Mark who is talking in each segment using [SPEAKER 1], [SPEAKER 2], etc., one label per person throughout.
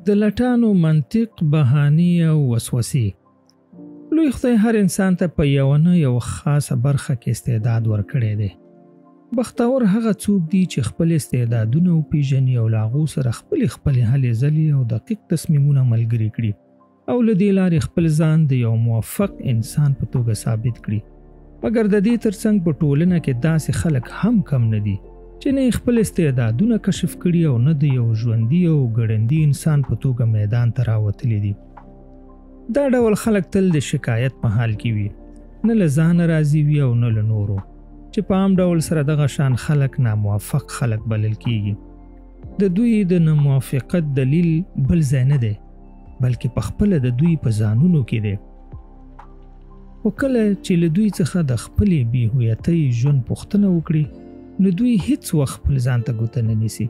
[SPEAKER 1] د لټانو منطق، بهانې او وسوسې. لوی خدای هر انسان ته په یوه نه یوه خاصه برخه کې استعداد ورکړی دی. بختور هغه څوک دي چې خپل استعدادونه وپېژني او له هغو سره خپلې هلې ځلې او دقیق تصمیمونه ملګري کړي او له دې لارې خپل ځان د یو موفق انسان په توګه ثابت کړي. مګر د دې ترڅنګ په ټولنه کې داسې خلک هم کم نه دي چې نه خپل استعدادونه کشف کړي او نه د یو ژوندي او ګړندي انسان په توګه میدان ته راوتلي دي. دا ډول خلک تل د شکایت په حال کې وي، نه له ځانه راضي وي او نه له نورو، چې په عام ډول سره دغه شان خلک ناموفق خلک بلل کیږي. د دوی د ناموافقت دلیل بل ځای نه دی بلکې په خپله د دوی په ځانونو کې دی. خو کله چې له دوی څخه د خپلې بېهویتۍ ژوند پوښتنه وکړي نو دوی هیڅ وخت خپل ځان ته ګوته نه نیسي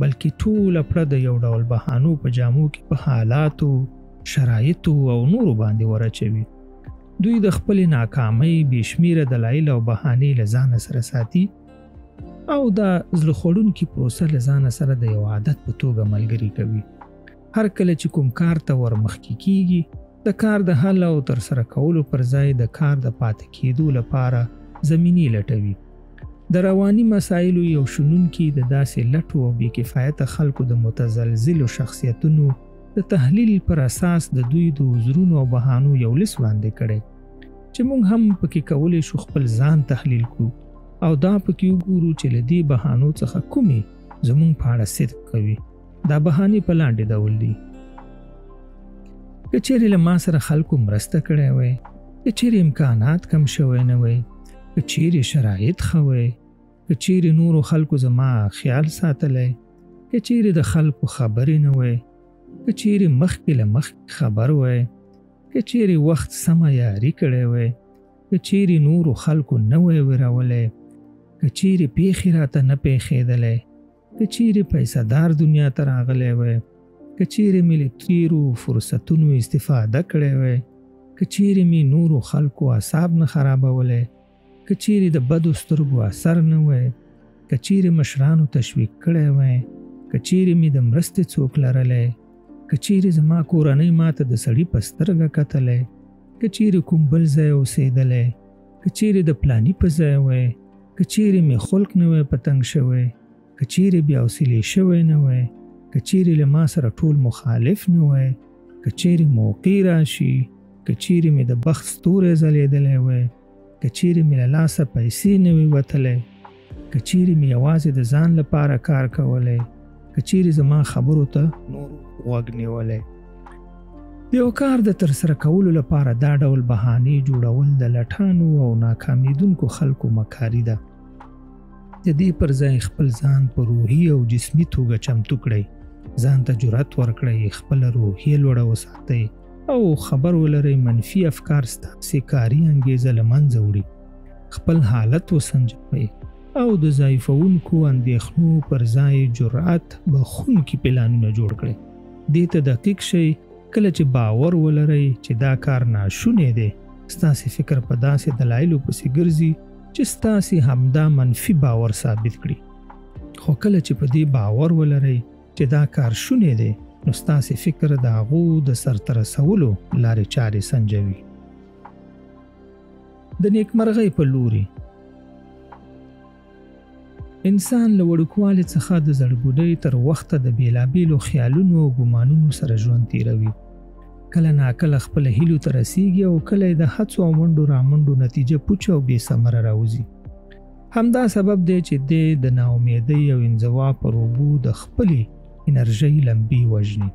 [SPEAKER 1] بلکې ټوله پړه د یو ډول بهانو په جامو کې په حالاتو، شرایطو او نورو باندې ورچوي. دوی د خپلې ناکامۍ بېشمیره دلایل او بهانې له ځانه سره ساتي او دا زړه خوړونکې پروسه له ځانه سره د یو عادت په توګه ملګري کوي. هر کله چې کوم کار ته ورمخکې کیږي د کار د حل او ترسره کولو پر ځای د کار د پاتې کېدو لپاره زمینې لټوي. د رواني مسایلو یو شنونکي د داسې لټو او بېکفایته خلکو د متزلزلو شخصیتونو د تحلیل پر اساس د دوی د عذرونو او بهانو یو لیست وړاندې کړی چې موږ هم پکې کولی شو خپل ځان تحلیل کړو او دا پکې وګورو چې له دې بهانو څخه کومې زموږ په اړه صدق کوي. دا بهانې په لاندې ډول دي: که چیرې له ما سره خلکو مرسته کړې وای، که چیرې امکانات کم شوی نه وای، که چیرې شرایط ښه وای، که چیرې نورو خلکو زما خیال ساتلی، که چیرې د خلکو خبرې نه وای، که چیرې مخکې له مخکې خبر وای، که چیرې وخت سمه یاري کړی وای، که چیرې نورو خلکو نه وای ویرولی، که چیرې پیښې راته نه پیښېدلی، که چیرې پیسهدار دنیا ته راغلی وای، که چیرې مې له تیرو فرصتونو استفاده کړی وای، که چیرې مې نورو خلکو اعصاب نه خرابولی، که چیرې د بدو سترګو اثر نه وای، که چیرې مشرانو تشویق کړی وای، که چیرې مې د مرستې څوک لرلی، که چیرې زما کورنۍ ماته د سړي په سترګه کتلی، که چیرې کوم بل ځای اوسېدلی، که چیرې د پلاني په ځای وای، که چیرې مې خلق نه وای په تنګ شوی، که چیرې بیا حوصلې شوی نه وای، که چیرې له ما سره ټول مخالف نه وای، که چیرې موقع راشي، که چیرې مې د بخت ستوری ځلېدلی وای، که چیرې مې له لاسه پیسې نه وي وتلی، که چیرې مې یوازې د ځان لپاره کار کولی، که چیرې زما خبرو ته نورو غوږ نیولی. د یو کار د ترسره کولو لپاره دا ډول بهانې جوړول د لټانو او ناکامیدونکو خلکو مکاري ده. د دې پر ځای خپل ځان په روحي او جسمي توګه چمتو کړئ، ځان ته جرأت ورکړئ، خپله روحیه لوړه وساتئ او خبر ولرئ منفي افکار ستاسې کاري انګیزه له منځه وړي. خپل حالت وسنجوئ او د ضعیفونکو اندېښنو پر ځای جرأت بخښونکي پلانونه جوړ کړئ. دې ته دقیق شئ. کله چې باور ولرئ چې دا کار ناشونی دی، ستاسې فکر په داسې دلایلو پسې ګرځي چې ستاسې همدا منفي باور ثابت کړي. خو کله چې په دې باور ولرئ چې دا کار شونی دی نو ستاسې فکر د هغو د سرته رسولو لارې چارې سنجوي. د نیکمرغۍ په لوري انسان له وړوکوالي څخه د زړبودۍ تر وخته د بېلابېلو خیالونو او ګمانونو سره ژوند تیروي. کله ناکله خپل هیلو ته رسیږي او کله د هڅو او منډو رامنډو نتیجه پوچه او بې ثمره راوځي. همدا سبب دی چې د ناامیدۍ او انزوا پر اوبو د خپلې انرژۍ لمبې وژني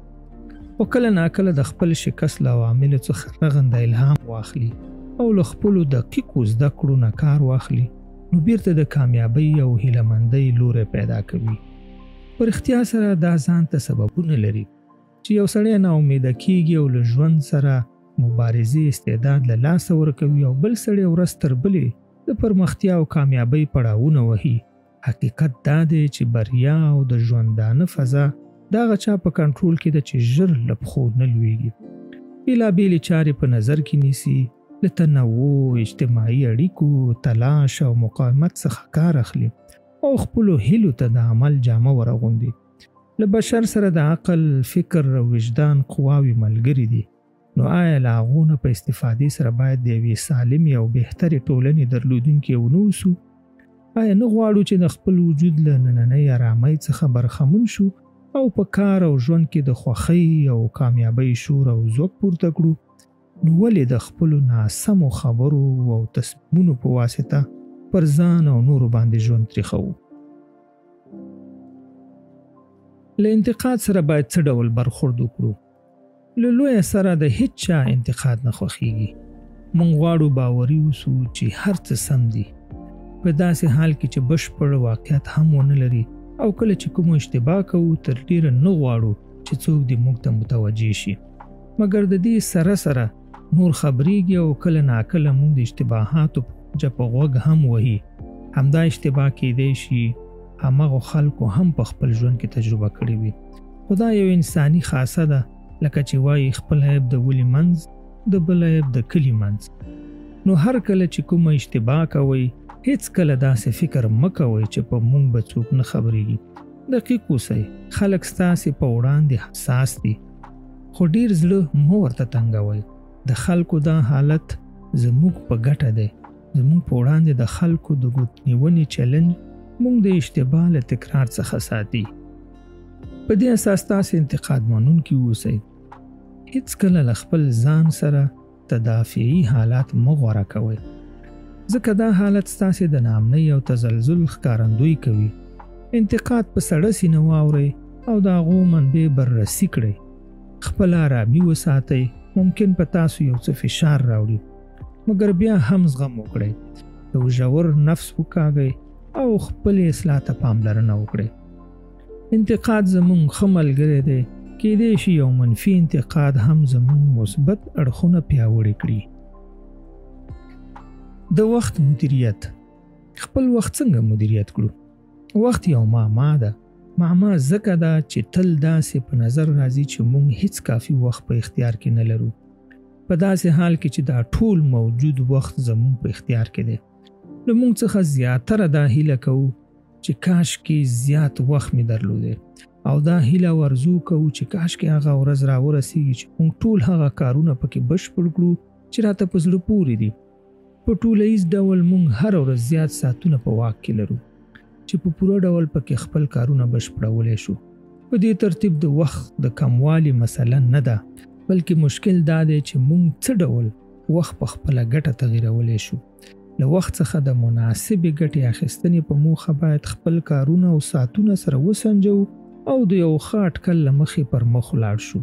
[SPEAKER 1] او کله ناکله د خپل شکست له عواملو څخه رغنده الهام واخلي او له خپلو دقیقو زده کړو نه کار واخلي، نو بیرته د کامیابۍ او هیلهمندۍ لوری پیدا کوي. په رښتیا سره دا ځان ته سببونه لري چې یو سړی ناامیده کیږي او له ژوند سره مبارزې استعداد له لاسه ورکوي او بل سړی ورځ تر بلې د پرمختیا او کامیابۍ پړاوونه وهي. حقیقت دا دی چې بریا او د ژوندانه فضا د هغه چا په کنټرول کې ده چې ژر له پښو نه لویږي. بېلابېلې چارې په نظر کې نیسي، له تنوع، اجتماعي اړیکو، تلاش او مقاومت څخه کار اخلي او خپلو هیلو ته د عمل جامه ورغوندي. له بشر سره د عقل، فکر او وجدان قواوې ملګري دي. نو آیا له هغو نه په استفادې سره باید د یوې سالمې او بهترې ټولنې درلودونکي ونوسو؟ آیا نه غواړو چې د خپل وجود له نننۍ ارامۍ څخه برخمن شو او په کار او ژوند کې د خوښۍ او کامیابۍ شور او ځواک پورته کړو؟ نو ولې د خپلو ناسمو خبرو او تصمیمونو په واسطه پر ځان او نورو باندې ژوند تریخوو؟ له انتقاد سره باید څه ډول برخورد وکړو؟ له لویه سره د هیڅ چا انتقاد نه خوښیږي. موږ غواړو باوري اوسو چې هر څه سم دي، په داسې حال کې چې بشپړ واقعیت هم ونه لري، او کله چې کوم اشتباه کوو تر ډیره نه غواړو چې څوک دې موږ ته متوجه شي. مګر د دې سره سره نور خبرېږي او کله ناکله موږ د اشتباهاتو په غوږ هم وهي. همدا اشتباه کېدی شي همغو خلکو هم په خپل ژوند کې تجربه کړې وي. خو دا یو انساني خاصه ده، لکه چې وایي خپل عیب د ولي منځ، د بل عیب د کلي منځ. نو هر کله چې کومه اشتباه کوئ هیڅ کله داسې فکر مه کوئ چې په موږ به څوک نه خبرېږي. دقیق اوسئ، خلک ستاسې په وړاندې حساس دي، خو ډیر زړه مه ورته تنګوئ. د خلکو دا حالت زموږ په ګټه دی. زموږ په وړاندې د خلکو د ګوتنیونې چلنج موږ د اشتباه له تکرار څخه ساتي. په دې اساس تاسې انتقاد منونکي اوسئ. هیڅ کله له خپل ځان سره تدافعي حالات مه غوره کوئ، ځکه دا حالت ستاسې د ناامنۍ او تزلزل ښکارندویي کوي. انتقاد په سړه سینه واورئ او د هغو منبع بررسي کړئ. خپل ارامي وساتئ. ممکن په تاسو یو څه فشار راوړي، مګر بیا هم زغم وکړئ. یو ژور نفس وکاږئ او خپل اصلاح ته پاملرنه وکړئ. انتقاد زموږ ښه ملګری دی. کېدای شي یو منفي انتقاد هم زموږ مثبت اړخونه پیاوړي کړي. د وخت مدیریت. خپل وخت څنګه مدیریت کړو؟ وخت یو معما ده. معما ځکه ده چې تل داسې په نظر راځي چې موږ هیڅ کافي وخت په اختیار کې نه لرو، په داسې حال کې چې دا ټول موجود وخت زموږ په اختیار کې دی. له موږ څخه زیاتره دا هیله کوو چې کاش کې زیات وخت مې درلودی، او دا هیله ورزو کوو چې کاش کې هغه ورځ راورسیږي چې موږ ټول هغه کارونه پکې بشپړ کړو چې راته په زړه پورې دي. په ټولیز ډول موږ هر ورځ زیات ساعتونه په واک کې لرو چې په پوره ډول پکې خپل کارونه بشپړولی شو. په دې ترتیب د وخت د کموالي مسله نه ده، بلکې مشکل دا دی چې موږ څه ډول وخت په خپله ګټه تغیرولی شو. له وخت څخه د مناسبې ګټې اخیستنې په موخه باید خپل کارونه او ساعتونه سره وسنجو او د یو ښه اټکل له مخې پر مخ ولاړ شو.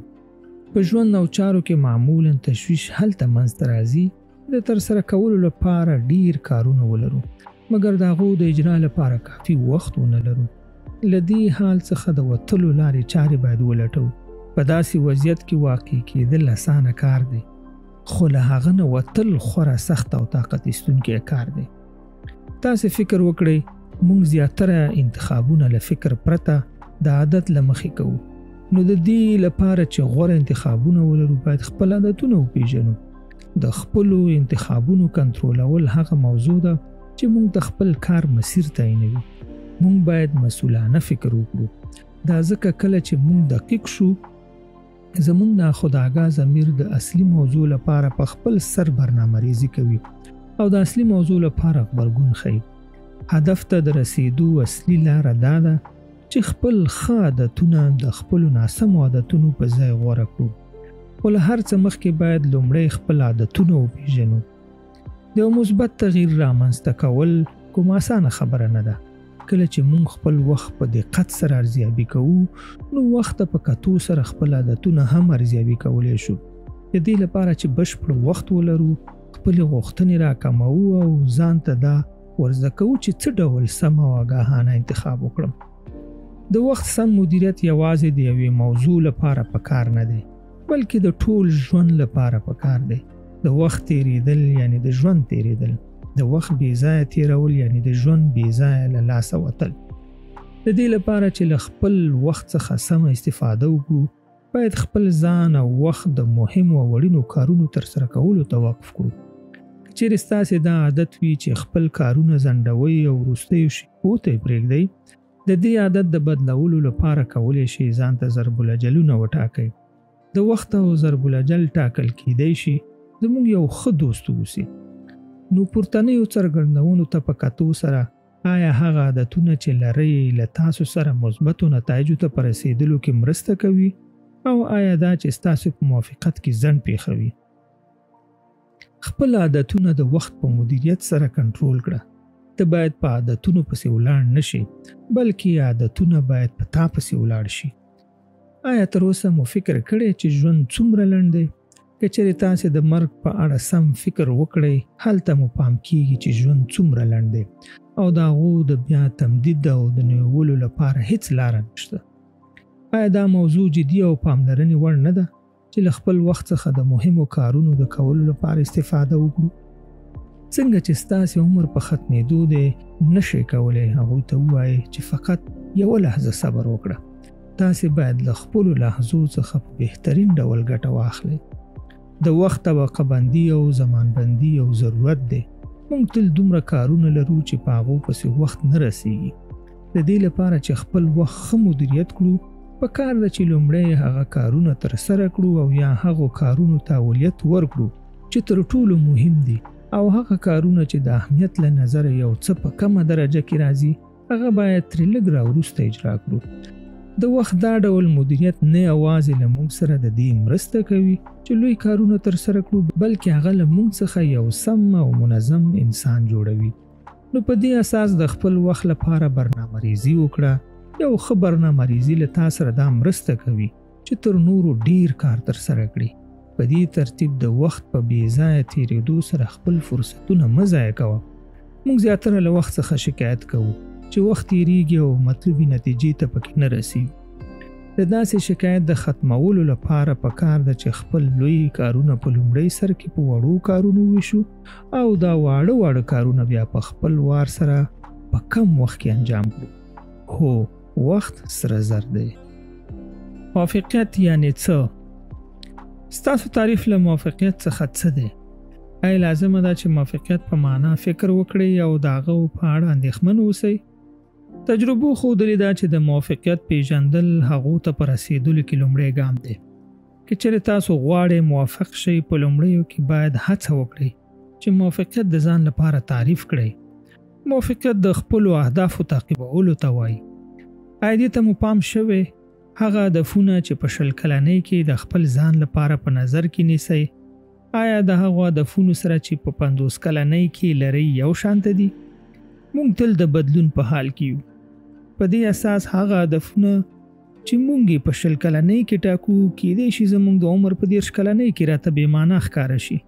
[SPEAKER 1] په ژوند او چارو کې معمولا تشویش هلته منځته راځي د ترسره کولو لپاره ډیر کارونه ولرو، مګر د هغو د اجرا لپاره کافي وخت ونه لرو. له دې حال څخه د وتلو لارې چارې باید ولټو. په داسې وضعیت کې واقع کېدل اسانه کار دی، خو له هغه نه وتل خورا سخت او طاقت ایستونکی کار دی. تاسې فکر وکړئ، موږ زیاتره انتخابونه له فکر پرته د عادت له مخې کوو. نو د دې لپاره چې غوره انتخابونه ولرو باید خپل عادتونه وپېژنو. د خپلو انتخابونو کنټرولول هغه موضوع ده چې موږ د خپل کار مسیر تعیینوي. موږ باید مسؤلانه فکر وکړو. دا ځکه کله چې موږ دقیق شو، زموږ ناخودآګاه ضمیر د اصلي موضوع لپاره په خپل سر برنامه‌ریزي کوي او د اصلي موضوع لپاره غبرګون ښیي. هدف ته د رسیدو اصلي لاره دا ده چې خپل ښه عادتونه د خپلو ناسمو عادتونو په ځای غوره کړو. خو له هر څه مخکې باید لومړی خپل عادتونه وپېژنو. د یو مثبت تغییر رامنځته کول کوم اسانه خبره نه ده. کله چې موږ خپل وخت په دقت سره ارزیابي کوو، نو وخت په کتو سره خپل عادتونه هم ارزیابي کولی شو. د دې لپاره چې بشپړ وخت ولرو، خپلې غوښتنې راکموو او ځان ته دا ورزده کوو چې څه ډول سم او آګاهانه انتخاب وکړم. د وخت سم مدیریت یوازې د یوې موضوع لپاره پکار نه دی، بلکې د ټول ژوند لپاره پکار دی. د وخت تیریدل یعنی د ژوند تیریدل، د وخت بې ځایه تیرول یعنی د ژوند بې ځایه له لاسه وتل. د دې لپاره چې له خپل وخت څخه سمه استفاده وکړو، باید خپل ځان او وخت د مهمو او اړینو کارونو ترسره کولو ته وقف کړو. که چیرې ستاسې دا عادت وي چې خپل کارونه ځنډوئ او وروستیو شېبو ته یې پرېږدئ، د دې عادت د بدلولو لپاره کولی شي ځان ته ضرب الاجلونه وټاکئ. د وخت او ضرب الاجل ټاکل کیدی شي زموږ یو ښه دوست اوسي. نو پورتنیو څرګندونو ته په کتو سره آیا هغه عادتونه چې لرئ له تاسو سره مثبتو نتایجو ته په رسېدلو کې مرسته کوي او آیا دا چې ستاسو په موافقت کې ځنډ پېښوي؟ خپل عادتونه د وخت په مدیریت سره کنټرول کړه. ته باید په عادتونو پسې ولاړ نشي بلکې عادتونه باید په تا پسې ولاړ شي. آیا تر اوسه مو فکر کړی چې ژوند څومره لنډ دی؟ که چېرې تاسې د مرګ په اړه سم فکر وکړئ هلته مو پام کیږي چې ژوند څومره لنډ دی او د هغو د بیا تمدید او د نیولو لپاره هیڅ لاره نشته. آیا دا موضوع جدي او پاملرنې وړ نه ده چې له خپل وخت څخه د مهمو کارونو د کولو لپاره استفاده وکړو؟ څنګه چې ستاسې عمر په ختمېدو دی نشئ کولی هغوی ته ووایئ چې فقط یوه لحظه صبر وکړه. تاسې باید له خپلو لحظو څخه په بهترین ډول ګټه واخلئ. د وخت طبقه بندي او زمان بندي یو ضرورت دی. موږ تل دومره کارونه لرو چې په هغو پسې وخت نه رسیږي. د دې لپاره چې خپل وخت ښه مدیریت کړو په کار ده چې لومړی هغه کارونه ترسره کړو او یا هغو کارونو ته اولویت ورکړو چې تر ټولو مهم دي او هغه کارونه چې د اهمیت له نظره یو څه په کمه درجه کې راځي هغه باید ترې لږ راوروسته اجرا کړو. د وخت دا ډول مدیریت نه یوازې له موږ سره د دې مرسته کوي چې لوی کارونه ترسره کړو بلکې هغه له موږ څخه یو سم او منظم انسان جوړوي. نو په دې اساس د خپل وخت لپاره برنامه‌ریزي وکړه. یو ښه برنامه‌ریزي له تا سره دا مرسته کوي چې تر نورو ډیر کار ترسره کړي. په دې ترتیب د وخت په بې ځایه تېرېدو سره خپل فرصتونه مه ضایع کوه. موږ زیاتره له وخت څخه شکایت کوو چې وخت تېرېږي او مطلوبې نتیجې ته پکې نه رسېږو. د داسې شکایت د ختمولو لپاره پکار ده چې خپل لوی کارونه په لومړي سر کې په وړو کارونو ویشو او دا واړه کارونه بیا په خپل وار سره په کم وخت کې انجام کړو. هو، وخت سره زر دی. موافقیت یعنی څه؟ ستاسو تعریف له موافقیت څخه څه دی؟ آیا لازمه ده چې موافقیت په معنا فکر وکړئ او د هغه په اړه اندېښمن اوسئ؟ تجربو ښودلې ده چې د موافقیت پیژندل هغو ته په رسېدلو کې لومړی ګام دی. که چېرې تاسو غواړئ موافق شئ په لومړیو کې باید هڅه وکړئ چې موافقیت د ځان لپاره تعریف کړئ. موافقیت د خپلو اهدافو تعقیبولو ته وایي. آیا دې ته مو پام شوی هغه هدفونه چې په 20 کلنۍ کې د خپل ځان لپاره په نظر کې نیسئ آیا د هغو هدفونو سره چې په 50 کلنۍ کې لرئ یو شانته دي؟ موږ تل د بدلون په حال کې یو. په دې اساس هغه هدفونه چې موږ په 20 کلنۍ کې ټاکو کېدای شي زموږ د عمر په 30 کلنۍ کې راته بې معنا ښکاره شي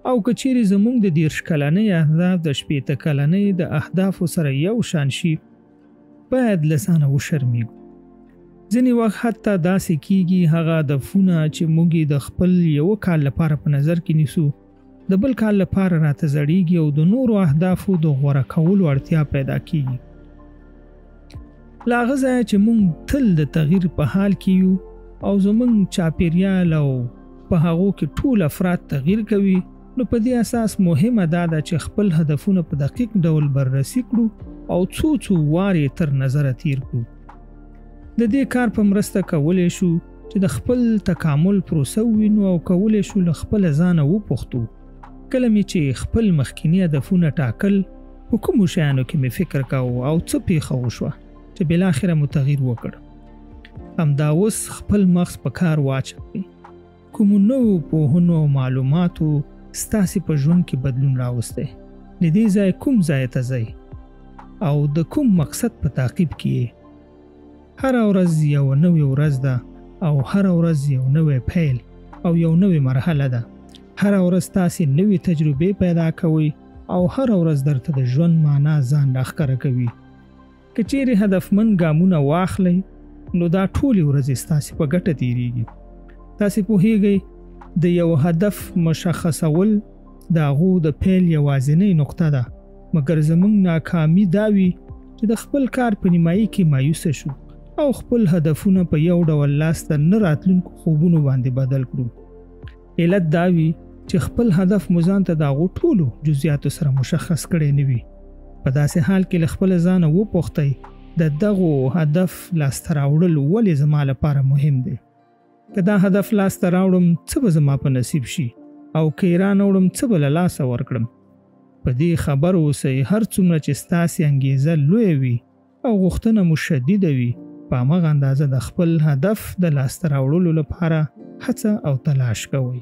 [SPEAKER 1] او که چیرې زموږ د 30 کلنۍ اهداف د 80 کلنۍ د اهدافو سره یو شان شي باید له ځانه وشرمېږو. ځینې وخت حتی داسې کیږي هغه هدفونه چې موږ د خپل یو کال لپاره په نظر کې نیسو د بل کال لپاره راته زړیږي او د نورو اهدافو د غوره کولو اړتیا پیدا کیږي. له هغه ځایه چې موږ تل د تغییر په حال کې یو او زموږ چاپیریال او په هغو کې ټول افراد تغییر کوي نو په دې اساس مهمه دا ده چې خپل هدفونه په دقیق ډول بررسي کړو او څو وارې تر نظره تیر کړو. د دې کار په مرسته کولی شو چې د خپل تکامل پروسه ووینو او کولی شو له خپله ځانه وپوښتو کله مې چې خپل مخکیني هدفونه ټاکل په کومو شیانو کې مې فکر کاوه او څه پیښه وشوه چې بالاخره مو تغییر وکړ. همدا اوس خپل مغز په کار واچوئ. کومو نوو پوهنو او معلوماتو ستاسې په ژوند کې بدلون راوستی؟ له دې ځای کوم ځای ته ځئ او د کوم مقصد په تعقیب کې یې؟ هره ورځ یو نوې ورځ ده او هره ورځ یو نوې پیل او یو نوې مرحله ده. هره ورځ تاسې نوې تجربې پیدا کوئ او هره ورځ درته د ژوند معنا ځان راښکاره کوي. که چیرې هدفمند ګامونه واخلئ نو دا ټولې ورځې ستاسې په ګټه تېرېږي. تاسې پوهیږئ د یو هدف مشخصول د هغو د پیل یوازینۍ نقطه ده مګر زموږ ناکامي دا وي چې د خپل کار په نیمایي کې مایوسه شو او خپل هدفونه په یو ډول لاسته نه راتلونکو خوبونو باندې بدل کړو. علت دا وي چې خپل هدف مو ځان ته د هغو ټولو جزئیاتو سره مشخص کړی نه وي. په داسې حال کې له خپله ځانه وپوښتئ د دغو هدف لاسته راوړل ولې زما لپاره مهم دی. که دا هدف لاسته راوړم څه به زما په نصیب شي او که یې رانوړم څه به له لاسه ورکړم. په دې خبر اوسئ هر څومره چې ستاسې انګیزه لویه وي او غوښتنه مو شدیده وي، په همغه اندازه د خپل هدف د لاسته راوړلو لپاره هڅه او تلاش کوئ.